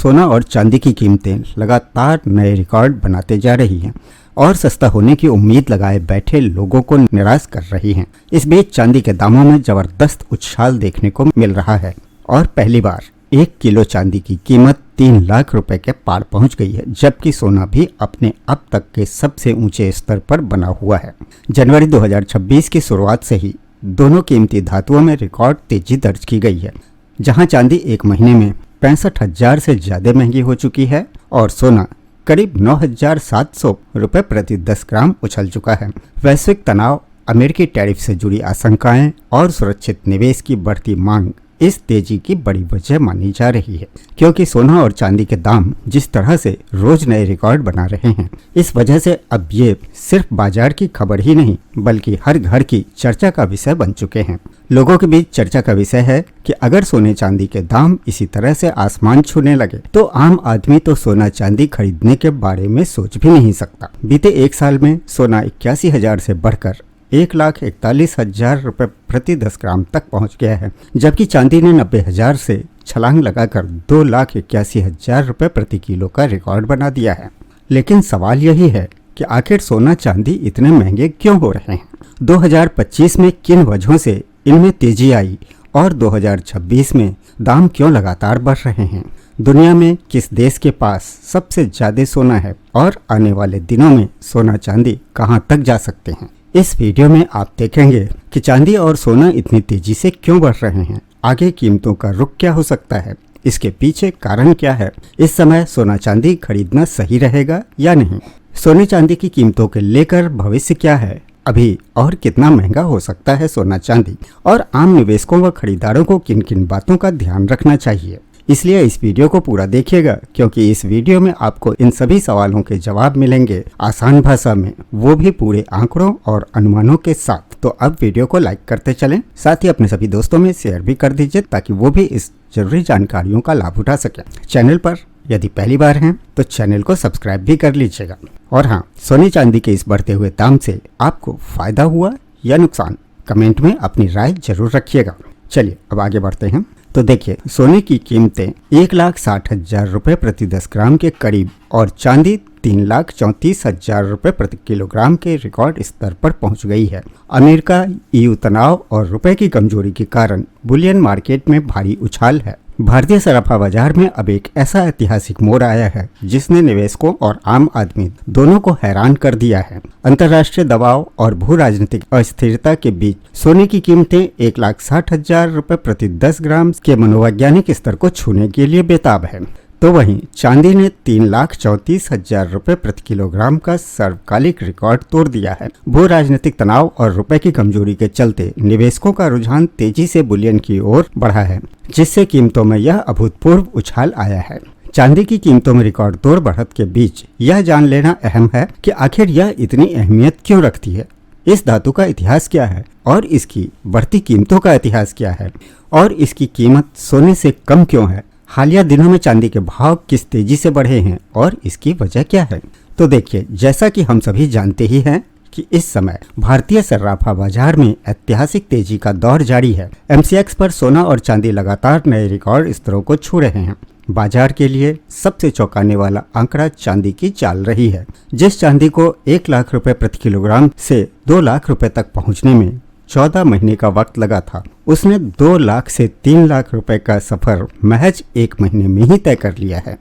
सोना और चांदी की कीमतें लगातार नए रिकॉर्ड बनाते जा रही हैं और सस्ता होने की उम्मीद लगाए बैठे लोगों को निराश कर रही हैं। इस बीच चांदी के दामों में जबरदस्त उछाल देखने को मिल रहा है और पहली बार 1 किलो चांदी की कीमत 3 लाख रुपए के पार पहुंच गई है, जबकि सोना भी अपने अब तक के सबसे ऊंचे स्तर पर बना हुआ है। जनवरी 2026 की शुरुआत से ही दोनों कीमती धातुओं में रिकॉर्ड तेजी दर्ज की गई है, जहां चांदी एक महीने में 65,000 से ज्यादा महंगी हो चुकी है और सोना करीब 9,700 रुपए प्रति 10 ग्राम उछल चुका है। वैश्विक तनाव, अमेरिकी टैरिफ से जुड़ी आशंकाएं और सुरक्षित निवेश की बढ़ती मांग इस तेजी की बड़ी वजह मानी जा रही है, क्योंकि सोना और चांदी के दाम जिस तरह से रोज नए रिकॉर्ड बना रहे हैं, इस वजह से अब ये सिर्फ बाजार की खबर ही नहीं बल्कि हर घर की चर्चा का विषय बन चुके हैं। लोगों के बीच चर्चा का विषय है कि अगर सोने चांदी के दाम इसी तरह से आसमान छूने लगे तो आम आदमी तो सोना चांदी खरीदने के बारे में सोच भी नहीं सकता। बीते एक साल में सोना 81,000 से बढ़कर 1,41,000 रुपए प्रति 10 ग्राम तक पहुंच गया है, जबकि चांदी ने 90,000 से छलांग लगाकर 2,81,000 रुपए प्रति किलो का रिकॉर्ड बना दिया है। लेकिन सवाल यही है कि आखिर सोना चांदी इतने महंगे क्यों हो रहे हैं? 2025 में किन वजहों से इनमें तेजी आई और 2026 में दाम क्यों लगातार बढ़ रहे हैं? दुनिया में किस देश के पास सबसे ज्यादा सोना है और आने वाले दिनों में सोना चांदी कहां तक जा सकते हैं? इस वीडियो में आप देखेंगे कि चांदी और सोना इतनी तेजी से क्यों बढ़ रहे हैं, आगे कीमतों का रुख क्या हो सकता है, इसके पीछे कारण क्या है, इस समय सोना चांदी खरीदना सही रहेगा या नहीं, सोने चांदी की कीमतों के लेकर भविष्य क्या है, अभी और कितना महंगा हो सकता है सोना चांदी, और आम निवेशकों व खरीदारों को किन किन बातों का ध्यान रखना चाहिए। इसलिए इस वीडियो को पूरा देखिएगा, क्योंकि इस वीडियो में आपको इन सभी सवालों के जवाब मिलेंगे आसान भाषा में, वो भी पूरे आंकड़ों और अनुमानों के साथ। तो अब वीडियो को लाइक करते चलें, साथ ही अपने सभी दोस्तों में शेयर भी कर दीजिए ताकि वो भी इस जरूरी जानकारियों का लाभ उठा सकें। चैनल पर यदि पहली बार हैं तो चैनल को सब्सक्राइब भी कर लीजिएगा। और हाँ, सोने चांदी के इस बढ़ते हुए दाम से आपको फायदा हुआ या नुकसान, कमेंट में अपनी राय जरूर रखिएगा। चलिए अब आगे बढ़ते हैं। तो देखिए, सोने की कीमतें 1,60,000 रुपए प्रति 10 ग्राम के करीब और चांदी 3,34,000 रुपए प्रति किलोग्राम के रिकॉर्ड स्तर पर पहुंच गई है। अमेरिका, ईयू तनाव और रुपए की कमजोरी के कारण बुलियन मार्केट में भारी उछाल है। भारतीय सराफा बाजार में अब एक ऐसा ऐतिहासिक मोड़ आया है जिसने निवेशकों और आम आदमी दोनों को हैरान कर दिया है। अंतर्राष्ट्रीय दबाव और भू राजनीतिक अस्थिरता के बीच सोने की कीमतें 1,60,000 रुपए प्रति 10 ग्राम के मनोवैज्ञानिक स्तर को छूने के लिए बेताब है। तो वहीं चांदी ने 3,34,000 रुपए प्रति किलोग्राम का सर्वकालिक रिकॉर्ड तोड़ दिया है। भू राजनीतिक तनाव और रुपए की कमजोरी के चलते निवेशकों का रुझान तेजी से बुलियन की ओर बढ़ा है, जिससे कीमतों में यह अभूतपूर्व उछाल आया है। चांदी की कीमतों में रिकॉर्ड तोड़ बढ़त के बीच यह जान लेना अहम है कि आखिर यह इतनी अहमियत क्यों रखती है, इस धातु का इतिहास क्या है और इसकी बढ़ती कीमतों का इतिहास क्या है, और इसकी कीमत सोने से कम क्यों है। हालिया दिनों में चांदी के भाव किस तेजी से बढ़े हैं और इसकी वजह क्या है। तो देखिए, जैसा कि हम सभी जानते ही हैं कि इस समय भारतीय सर्राफा बाजार में ऐतिहासिक तेजी का दौर जारी है। MCX पर सोना और चांदी लगातार नए रिकॉर्ड स्तरों को छू रहे हैं। बाजार के लिए सबसे चौंकाने वाला आंकड़ा चांदी की चाल रही है। जिस चांदी को 1 लाख रुपए प्रति किलोग्राम से 2 लाख रुपए तक पहुंचने में 14 महीने का वक्त लगा था, उसने 2 लाख से 3 लाख रुपए का सफर महज 1 महीने में ही तय कर लिया है।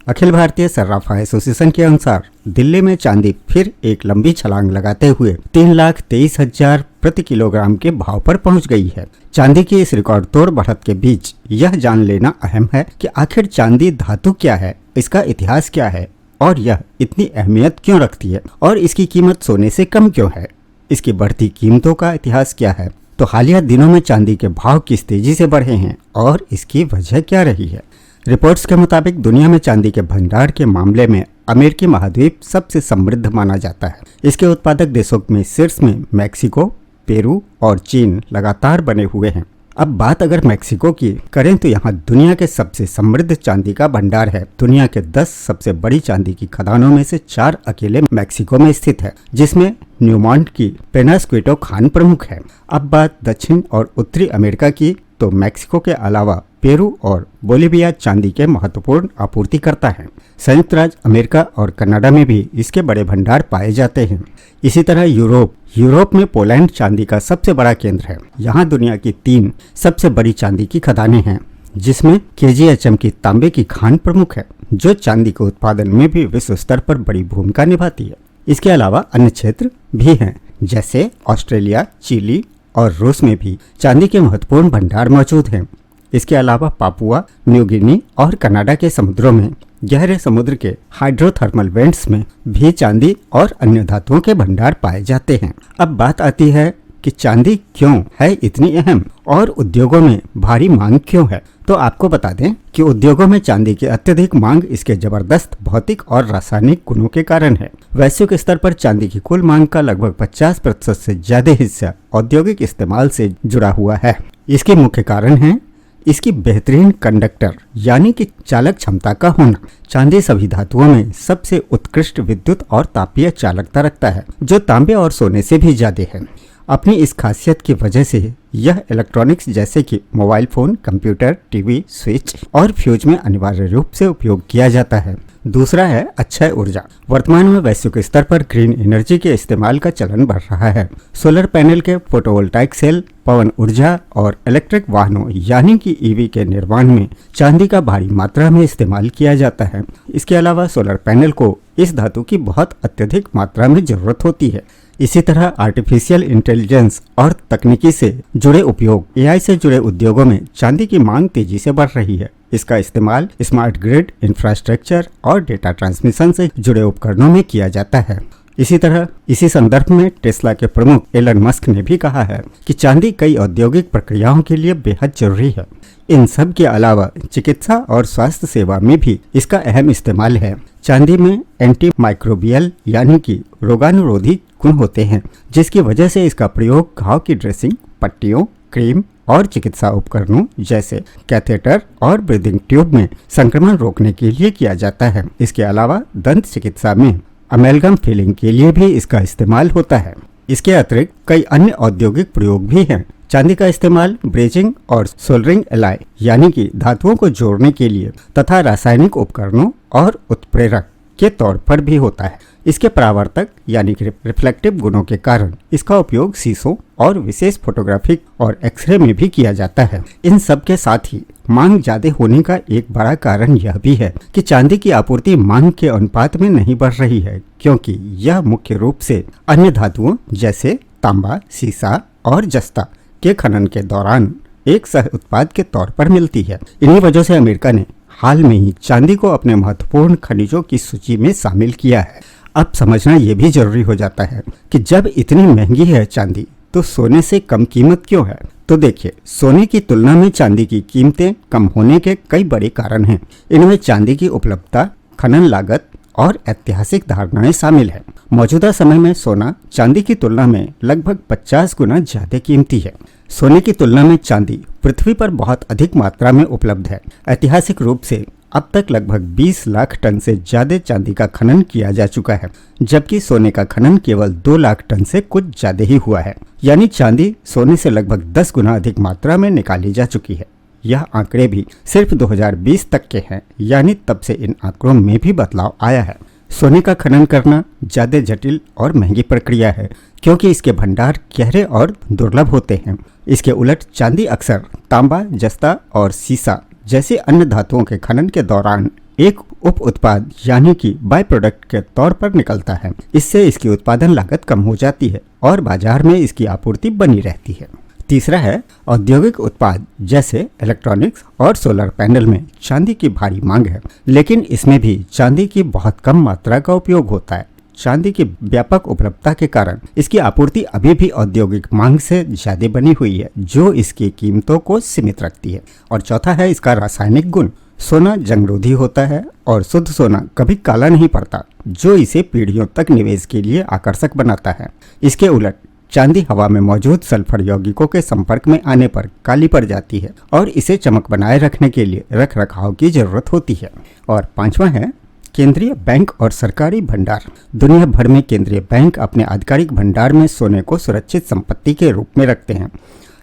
अखिल भारतीय सर्राफा एसोसिएशन के अनुसार दिल्ली में चांदी फिर एक लंबी छलांग लगाते हुए 3,23,000 प्रति किलोग्राम के भाव पर पहुंच गई है। चांदी की इस रिकॉर्ड तोड़ बढ़त के बीच यह जान लेना अहम है कि आखिर चांदी धातु क्या है, इसका इतिहास क्या है और यह इतनी अहमियत क्यों रखती है और इसकी कीमत सोने से कम क्यों है। इसकी बढ़ती कीमतों का इतिहास क्या है। तो हालिया दिनों में चांदी के भाव किस तेजी से बढ़े हैं और इसकी वजह क्या रही है। रिपोर्ट्स के मुताबिक दुनिया में चांदी के भंडार के मामले में अमेरिकी महाद्वीप सबसे समृद्ध माना जाता है। इसके उत्पादक देशों में शीर्ष में मैक्सिको, पेरू और चीन लगातार बने हुए हैं। अब बात अगर मैक्सिको की करें तो यहाँ दुनिया के सबसे समृद्ध चांदी का भंडार है। दुनिया के 10 सबसे बड़ी चांदी की खदानों में से 4 अकेले मैक्सिको में स्थित है, जिसमें न्यूमॉन्ट की पेनास्क्विटो खान प्रमुख है। अब बात दक्षिण और उत्तरी अमेरिका की तो मैक्सिको के अलावा पेरू और बोलिविया चांदी के महत्वपूर्ण आपूर्ति करता है। संयुक्त राज्य अमेरिका और कनाडा में भी इसके बड़े भंडार पाए जाते हैं। इसी तरह यूरोप में पोलैंड चांदी का सबसे बड़ा केंद्र है। यहाँ दुनिया की 3 सबसे बड़ी चांदी की खदानें हैं, जिसमें KGHM की तांबे की खान प्रमुख है, जो चांदी के उत्पादन में भी विश्व स्तर पर बड़ी भूमिका निभाती है। इसके अलावा अन्य क्षेत्र भी हैं, जैसे ऑस्ट्रेलिया, चिली और रूस में भी चांदी के महत्वपूर्ण भंडार मौजूद हैं। इसके अलावा पापुआ न्यू गिनी और कनाडा के समुद्रों में गहरे समुद्र के हाइड्रोथर्मल वेंट्स में भी चांदी और अन्य धातुओं के भंडार पाए जाते हैं। अब बात आती है कि चांदी क्यों है इतनी अहम और उद्योगों में भारी मांग क्यों है। तो आपको बता दें कि उद्योगों में चांदी की अत्यधिक मांग इसके जबरदस्त भौतिक और रासायनिक गुणों के कारण है। वैश्विक स्तर पर चांदी की कुल मांग का लगभग 50% से ज्यादा हिस्सा औद्योगिक इस्तेमाल से जुड़ा हुआ है। इसके मुख्य कारण है इसकी बेहतरीन कंडक्टर यानी कि चालक क्षमता का होना। चांदी सभी धातुओं में सबसे उत्कृष्ट विद्युत और तापीय चालकता रखता है, जो तांबे और सोने से भी ज्यादा है। अपनी इस खासियत की वजह से यह इलेक्ट्रॉनिक्स जैसे कि mobile phone, computer, TV, switch और फ्यूज में अनिवार्य रूप से उपयोग किया जाता है। दूसरा है अक्षय ऊर्जा। वर्तमान में वैश्विक स्तर पर ग्रीन एनर्जी के इस्तेमाल का चलन बढ़ रहा है। सोलर पैनल के फोटोवोल्टाइक सेल, पवन ऊर्जा और इलेक्ट्रिक वाहनों यानी कि EV के निर्माण में चांदी का भारी मात्रा में इस्तेमाल किया जाता है। इसके अलावा सोलर पैनल को इस धातु की बहुत अत्यधिक मात्रा में जरूरत होती है। इसी तरह आर्टिफिशियल इंटेलिजेंस और तकनीकी से जुड़े उपयोग, AI से जुड़े उद्योगों में चांदी की मांग तेजी से बढ़ रही है। इसका इस्तेमाल स्मार्ट ग्रिड, इंफ्रास्ट्रक्चर और डेटा ट्रांसमिशन से जुड़े उपकरणों में किया जाता है। इसी तरह इसी संदर्भ में टेस्ला के प्रमुख एलन मस्क ने भी कहा है कि चांदी कई औद्योगिक प्रक्रियाओं के लिए बेहद जरूरी है। इन सब के अलावा चिकित्सा और स्वास्थ्य सेवा में भी इसका अहम इस्तेमाल है। चांदी में एंटी माइक्रोबियल यानी कि रोगानुरोधी गुण होते हैं, जिसकी वजह से इसका प्रयोग घाव की ड्रेसिंग, पट्टियों, क्रीम और चिकित्सा उपकरणों जैसे कैथेटर और ब्रीदिंग ट्यूब में संक्रमण रोकने के लिए किया जाता है। इसके अलावा दंत चिकित्सा में अमेलगम फिलिंग के लिए भी इसका इस्तेमाल होता है। इसके अतिरिक्त कई अन्य औद्योगिक प्रयोग भी हैं। चांदी का इस्तेमाल ब्रेजिंग और सोल्डरिंग एलाई यानी कि धातुओं को जोड़ने के लिए तथा रासायनिक उपकरणों और उत्प्रेरक के तौर पर भी होता है। इसके परावर्तक यानी कि रिफ्लेक्टिव गुणों के कारण इसका उपयोग शीशों और विशेष फोटोग्राफिक और एक्सरे में भी किया जाता है। इन सब के साथ ही मांग ज्यादा होने का एक बड़ा कारण यह भी है कि चांदी की आपूर्ति मांग के अनुपात में नहीं बढ़ रही है, क्योंकि यह मुख्य रूप से अन्य धातुओं जैसे तांबा, सीसा और जस्ता के खनन के दौरान एक सह उत्पाद के तौर पर मिलती है। इन्हीं वजह से अमेरिका ने हाल में ही चांदी को अपने महत्वपूर्ण खनिजों की सूची में शामिल किया है। अब समझना यह भी जरूरी हो जाता है कि जब इतनी महंगी है चांदी, तो सोने से कम कीमत क्यों है। तो देखिए, सोने की तुलना में चांदी की कीमतें कम होने के कई बड़े कारण हैं। इनमें चांदी की उपलब्धता, खनन लागत और ऐतिहासिक धारणाएं शामिल है। मौजूदा समय में सोना चांदी की तुलना में लगभग 50 गुना ज्यादा कीमती है। सोने की तुलना में चांदी पृथ्वी पर बहुत अधिक मात्रा में उपलब्ध है। ऐतिहासिक रूप से अब तक लगभग 20 लाख टन से ज्यादा चांदी का खनन किया जा चुका है, जबकि सोने का खनन केवल 2 लाख टन से कुछ ज्यादा ही हुआ है। यानी चांदी सोने से लगभग 10 गुना अधिक मात्रा में निकाली जा चुकी है। यह आंकड़े भी सिर्फ 2020 तक के हैं, यानी तब से इन आंकड़ों में भी बदलाव आया है। सोने का खनन करना ज्यादा जटिल और महंगी प्रक्रिया है, क्योंकि इसके भंडार गहरे और दुर्लभ होते हैं। इसके उलट चांदी अक्सर तांबा, जस्ता और सीसा जैसे अन्य धातुओं के खनन के दौरान एक उप उत्पाद यानी कि बाय प्रोडक्ट के तौर पर निकलता है। इससे इसकी उत्पादन लागत कम हो जाती है और बाजार में इसकी आपूर्ति बनी रहती है। तीसरा है औद्योगिक उत्पाद जैसे इलेक्ट्रॉनिक्स और सोलर पैनल में चांदी की भारी मांग है, लेकिन इसमें भी चांदी की बहुत कम मात्रा का उपयोग होता है। चांदी की व्यापक उपलब्धता के कारण इसकी आपूर्ति अभी भी औद्योगिक मांग से ज्यादा बनी हुई है, जो इसकी कीमतों को सीमित रखती है। और चौथा है इसका रासायनिक गुण। सोना जंगरोधी होता है और शुद्ध सोना कभी काला नहीं पड़ता, जो इसे पीढ़ियों तक निवेश के लिए आकर्षक बनाता है। इसके उलट चांदी हवा में मौजूद सल्फर यौगिकों के संपर्क में आने पर काली पड़ जाती है और इसे चमक बनाए रखने के लिए रख रखाव की जरूरत होती है। और पांचवा है केंद्रीय बैंक और सरकारी भंडार। दुनिया भर में केंद्रीय बैंक अपने आधिकारिक भंडार में सोने को सुरक्षित संपत्ति के रूप में रखते हैं।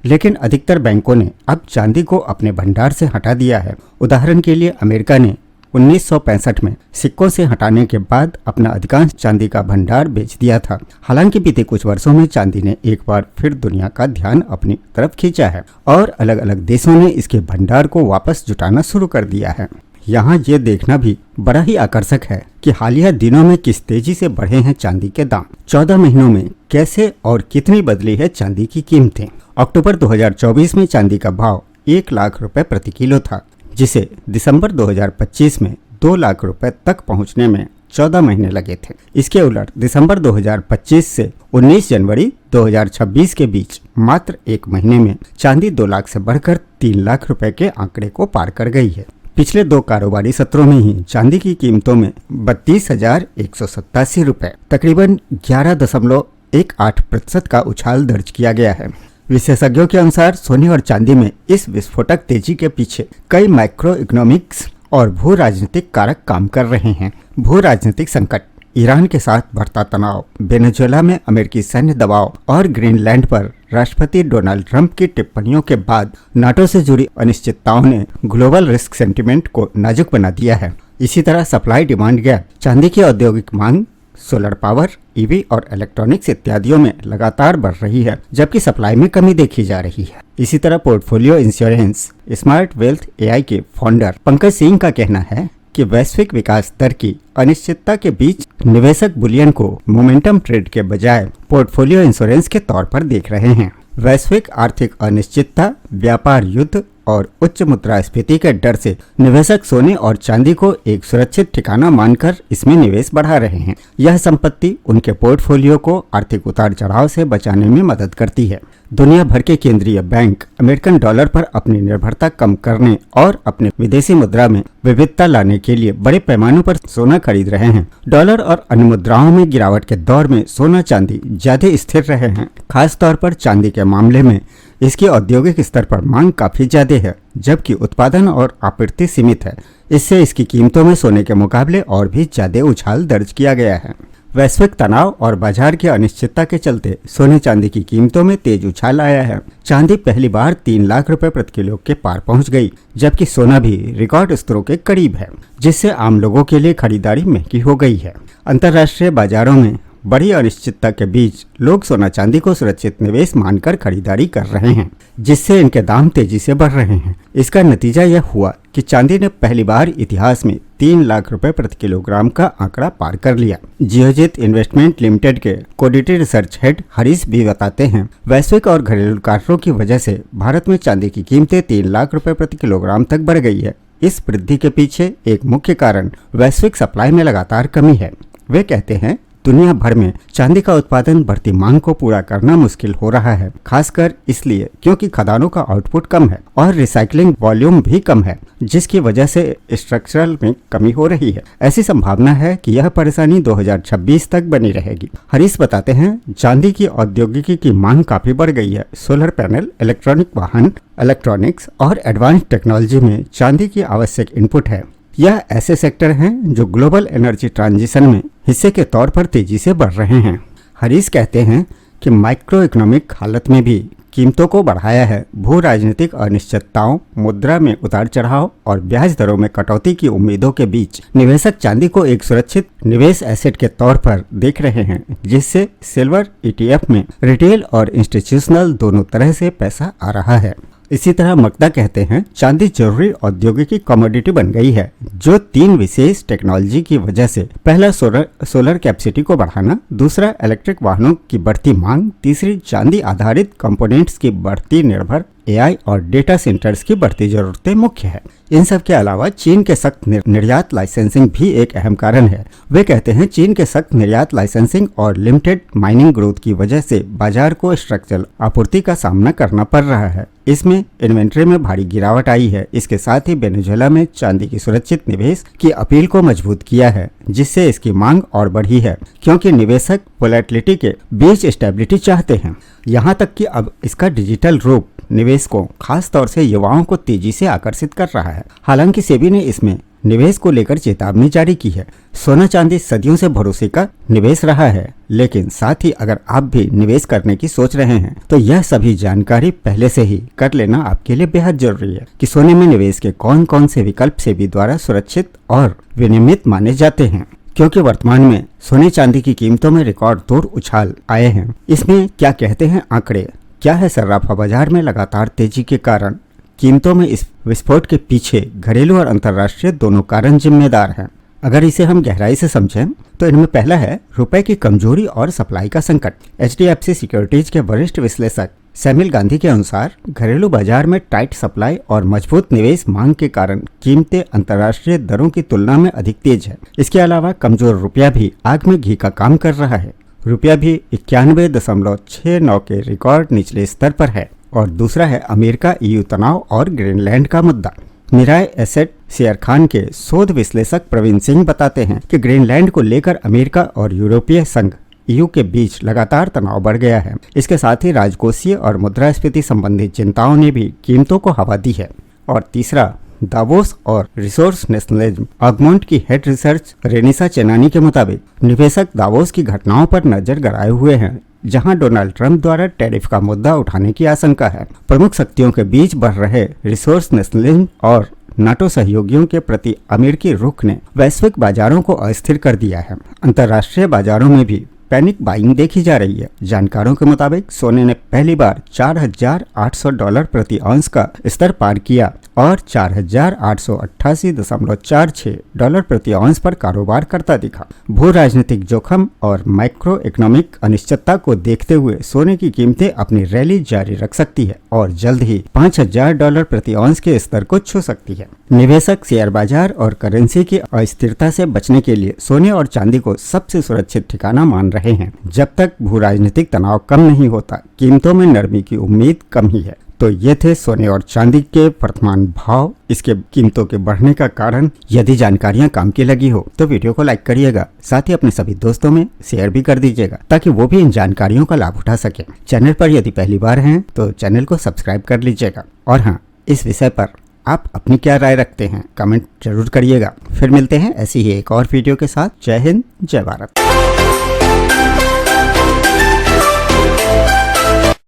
लेकिन अधिकतर बैंकों ने अब चांदी को अपने भंडार से हटा दिया है। उदाहरण के लिए अमेरिका ने 1965 में सिक्कों से हटाने के बाद अपना अधिकांश चांदी का भंडार बेच दिया था। हालांकि बीते कुछ वर्षों में चांदी ने एक बार फिर दुनिया का ध्यान अपनी तरफ खींचा है और अलग अलग देशों ने इसके भंडार को वापस जुटाना शुरू कर दिया है। यहाँ ये देखना भी बड़ा ही आकर्षक है कि हालिया दिनों में किस तेजी से बढ़े हैं चांदी के दाम। 14 महीनों में कैसे और कितनी बदली है चांदी की कीमतें। अक्टूबर 2024 में चांदी का भाव 1 लाख रुपए प्रति किलो था, जिसे दिसंबर 2025 में 2 लाख रुपए तक पहुंचने में 14 महीने लगे थे। इसके उलट दिसंबर 2025 से 19 जनवरी 2026 के बीच मात्र 1 महीने में चांदी 2 लाख से बढ़कर 3 लाख रुपए के आंकड़े को पार कर गई है। पिछले 2 कारोबारी सत्रों में ही चांदी की कीमतों में 32,187 रुपए, तकरीबन 11.18% का उछाल दर्ज किया गया है। विशेषज्ञों के अनुसार सोने और चांदी में इस विस्फोटक तेजी के पीछे कई माइक्रो इकोनॉमिक्स और भू राजनीतिक कारक काम कर रहे हैं। भू राजनीतिक संकट, ईरान के साथ बढ़ता तनाव, वेनेजुएला में अमेरिकी सैन्य दबाव और ग्रीनलैंड पर राष्ट्रपति डोनाल्ड ट्रंप की टिप्पणियों के बाद नाटो से जुड़ी अनिश्चितताओं ने ग्लोबल रिस्क सेंटिमेंट को नाजुक बना दिया है। इसी तरह सप्लाई डिमांड गैप, चांदी की औद्योगिक मांग, सोलर पावर, ईवी और इलेक्ट्रॉनिक्स इत्यादियों में लगातार बढ़ रही है, जबकि सप्लाई में कमी देखी जा रही है। इसी तरह portfolio insurance smart wealth AI के फाउंडर पंकज सिंह का कहना है कि वैश्विक विकास दर की अनिश्चितता के बीच निवेशक बुलियन को मोमेंटम ट्रेड के बजाय पोर्टफोलियो इंश्योरेंस के तौर पर देख रहे हैं। वैश्विक आर्थिक अनिश्चितता, व्यापार युद्ध और उच्च मुद्रास्फीति के डर से निवेशक सोने और चांदी को एक सुरक्षित ठिकाना मानकर इसमें निवेश बढ़ा रहे हैं। यह संपत्ति उनके पोर्टफोलियो को आर्थिक उतार चढ़ाव से बचाने में मदद करती है। दुनिया भर के केंद्रीय बैंक अमेरिकन डॉलर पर अपनी निर्भरता कम करने और अपने विदेशी मुद्रा में विविधता लाने के लिए बड़े पैमाने पर सोना खरीद रहे हैं। डॉलर और अन्य मुद्राओं में गिरावट के दौर में सोना चांदी ज्यादा स्थिर रहे हैं। खास तौर पर चांदी के मामले में इसकी औद्योगिक स्तर पर मांग काफी ज्यादा है, जबकि उत्पादन और आपूर्ति सीमित है। इससे इसकी कीमतों में सोने के मुकाबले और भी ज्यादा उछाल दर्ज किया गया है। वैश्विक तनाव और बाजार की अनिश्चितता के चलते सोने चांदी की कीमतों में तेज उछाल आया है। चांदी पहली बार 3 लाख रुपए प्रति किलो के पार पहुंच गई, जबकि सोना भी रिकॉर्ड स्तरों के करीब है, जिससे आम लोगों के लिए खरीदारी महंगी हो गई है। अंतर्राष्ट्रीय बाजारों में बड़ी अनिश्चितता के बीच लोग सोना चांदी को सुरक्षित निवेश मानकर खरीदारी कर रहे हैं, जिससे इनके दाम तेजी से बढ़ रहे हैं। इसका नतीजा यह हुआ कि चांदी ने पहली बार इतिहास में 3 लाख रुपए प्रति किलोग्राम का आंकड़ा पार कर लिया। जियोजित इन्वेस्टमेंट लिमिटेड के कोडिटी रिसर्च हेड हरीश भी बताते हैं, वैश्विक और घरेलू कारणों की वजह से भारत में चांदी की कीमतें 3 लाख रुपए प्रति किलोग्राम तक बढ़ गई है। इस वृद्धि के पीछे एक मुख्य कारण वैश्विक सप्लाई में लगातार कमी है। वे कहते हैं, दुनिया भर में चांदी का उत्पादन बढ़ती मांग को पूरा करना मुश्किल हो रहा है, खासकर इसलिए क्योंकि खदानों का आउटपुट कम है और रिसाइकलिंग वॉल्यूम भी कम है, जिसकी वजह से स्ट्रक्चरल में कमी हो रही है। ऐसी संभावना है कि यह परेशानी 2026 तक बनी रहेगी। हरीश बताते हैं, चांदी की औद्योगिकी की मांग काफी बढ़ गई है। सोलर पैनल, इलेक्ट्रॉनिक वाहन, इलेक्ट्रॉनिक्स और एडवांस टेक्नोलॉजी में चांदी की आवश्यक इनपुट है। यह ऐसे सेक्टर हैं जो ग्लोबल एनर्जी ट्रांजिशन में हिस्से के तौर पर तेजी से बढ़ रहे हैं। हरीश कहते हैं कि माइक्रो इकोनॉमिक हालत में भी कीमतों को बढ़ाया है। भू राजनीतिक अनिश्चितताओं, मुद्रा में उतार चढ़ाव और ब्याज दरों में कटौती की उम्मीदों के बीच निवेशक चांदी को एक सुरक्षित निवेश एसेट के तौर पर देख रहे हैं, जिससे सिल्वर ETF में रिटेल और इंस्टीट्यूशनल दोनों तरह से पैसा आ रहा है। इसी तरह मक्ता कहते हैं, चांदी जरूरी औद्योगिकी कमोडिटी बन गई है, जो 3 विशेष टेक्नोलॉजी की वजह से, पहला सोलर कैपेसिटी को बढ़ाना, दूसरा इलेक्ट्रिक वाहनों की बढ़ती मांग, तीसरी चांदी आधारित कंपोनेंट्स की बढ़ती निर्भर AI और डेटा सेंटर्स की बढ़ती जरूरतें मुख्य है। इन सब के अलावा चीन के सख्त निर्यात लाइसेंसिंग भी एक अहम कारण है। वे कहते हैं, चीन के सख्त निर्यात लाइसेंसिंग और लिमिटेड माइनिंग ग्रोथ की वजह से बाजार को स्ट्रक्चरल आपूर्ति का सामना करना पड़ रहा है। इसमें इन्वेंट्री में भारी गिरावट आई है। इसके साथ ही वेनेजुएला में चांदी की सुरक्षित निवेश की अपील को मजबूत किया है, जिससे इसकी मांग और बढ़ी है, क्योंकि निवेशक वोलेटिलिटी के बीच स्टेबिलिटी चाहते हैं। यहाँ तक कि अब इसका डिजिटल रूप निवेश को, खास तौर से युवाओं को तेजी से आकर्षित कर रहा है। हालांकि सेबी ने इसमें निवेश को लेकर चेतावनी जारी की है। सोना चांदी सदियों से भरोसे का निवेश रहा है, लेकिन साथ ही अगर आप भी निवेश करने की सोच रहे हैं तो यह सभी जानकारी पहले से ही कर लेना आपके लिए बेहद जरूरी है कि सोने में निवेश के कौन कौन से विकल्प सेबी द्वारा सुरक्षित और विनियमित माने जाते हैं, क्योंकि वर्तमान में सोने चांदी की कीमतों में रिकॉर्ड तोड़ उछाल आए हैं। इसमें क्या कहते हैं आंकड़े, क्या है सर्राफा बाजार में लगातार तेजी के कारण कीमतों में इस विस्फोट के पीछे घरेलू और अंतर्राष्ट्रीय दोनों कारण जिम्मेदार हैं। अगर इसे हम गहराई से समझें तो इनमें पहला है रुपए की कमजोरी और सप्लाई का संकट। HDFC सिक्योरिटीज के वरिष्ठ विश्लेषक सैमिल गांधी के अनुसार घरेलू बाजार में टाइट सप्लाई और मजबूत निवेश मांग के कारण कीमतें अंतर्राष्ट्रीय दरों की तुलना में अधिक तेज है। इसके अलावा कमजोर रुपया भी आग में घी का काम कर रहा है। रुपया भी 91.69 के रिकॉर्ड निचले स्तर पर है। और दूसरा है अमेरिका EU तनाव और ग्रीनलैंड का मुद्दा। मिराय एसेट शेयर खान के शोध विश्लेषक प्रवीण सिंह बताते हैं कि ग्रीनलैंड को लेकर अमेरिका और यूरोपीय संघ EU के बीच लगातार तनाव बढ़ गया है। इसके साथ ही राजकोषीय और मुद्रास्फीति संबंधी चिंताओं ने भी कीमतों को हवा दी है। और तीसरा दावोस और रिसोर्स नेशनलिज्म। ऑगमोंट की हेड रिसर्च रेनिसा चेनानी के मुताबिक निवेशक दावोस की घटनाओं पर नजर गड़ाए हुए हैं, जहां डोनाल्ड ट्रंप द्वारा टैरिफ का मुद्दा उठाने की आशंका है। प्रमुख शक्तियों के बीच बढ़ रहे रिसोर्स नेशनलिज्म और नाटो सहयोगियों के प्रति अमेरिकी रुख ने वैश्विक बाजारों को अस्थिर कर दिया है। अंतर्राष्ट्रीय बाजारों में भी पैनिक बाइंग देखी जा रही है। जानकारों के मुताबिक सोने ने पहली बार $4,800 प्रति औंस का स्तर पार किया और $4,888.46 प्रति औंस पर कारोबार करता दिखा। भू राजनीतिक जोखिम और माइक्रो इकोनॉमिक अनिश्चितता को देखते हुए सोने की कीमतें अपनी रैली जारी रख सकती है और जल्द ही $5,000 प्रति औंस के स्तर को छू सकती है। निवेशक शेयर बाजार और करेंसी की अस्थिरता से बचने के लिए सोने और चांदी को सबसे सुरक्षित ठिकाना मान रहे हैं। जब तक भू राजनीतिक तनाव कम नहीं होता, कीमतों में नरमी की उम्मीद कम ही है। तो ये थे सोने और चांदी के वर्तमान भाव, इसके कीमतों के बढ़ने का कारण। यदि जानकारियां काम की लगी हो तो वीडियो को लाइक करिएगा, साथ ही अपने सभी दोस्तों में शेयर भी कर दीजिएगा ताकि वो भी इन जानकारियों का लाभ उठा सके। चैनल पर यदि पहली बार हैं तो चैनल को सब्सक्राइब कर लीजिएगा। और हाँ, इस विषय पर आप अपनी क्या राय रखते हैं कमेंट जरूर करिएगा। फिर मिलते हैं ऐसी ही एक और वीडियो के साथ। जय हिंद, जय भारत।